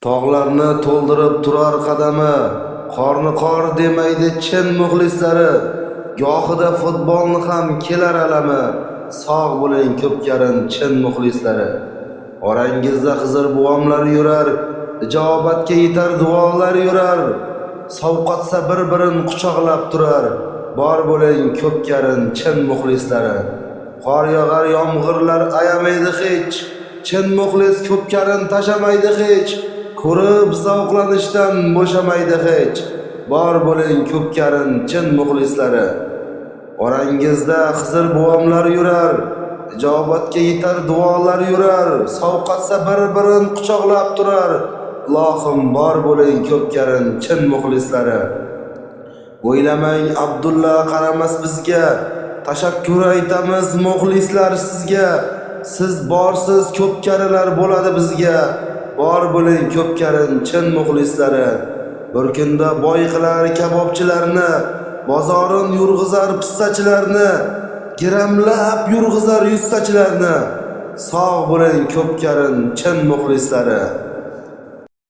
Tog'larni to'ldirib turar qadami, qorni qor demaydi chin muxlislari. Gohida futbolni ham kelar alami, sog' bo'ling ko'pkarin chin muxlislari. Orangizda Xizr buvomlar yurar, ijobatga yetar duolar yurar. Sovqatsa bir-birin quchoqlab turar, bor bo'ling ko'pkarin chin muxlislari. Qor yog'ar yomg'irlar ayamaydi hech, chin muxlis ko'pkarin tashamaydi hech. Ko'rib zavqlanishdan bo'shamaydi hech, bor bo'ling ko'pkarin chin muxlislari. Orangizda Xizr buvomlar yurar, ijobatga yetar duolar yurar. Sovqatsa bir-birin quchoqlab turar, ilohim bor bo'ling ko'pkarin chin muxlislari. O'ylamang Abdulla qaramas bizga, tashakkur aytamiz muxlislar sizga. Siz borsiz ko'pkarilar bo'ladi bizga, bor bo'ling ko'pkarin chin muxlislari. Bir kunda boy qilar kabobchilarni, bozorin yurg'izar pistachilarni, giramlab yurg'izar yuztachilarni. Sog' bo'ling ko'pkarin chin muxlislari.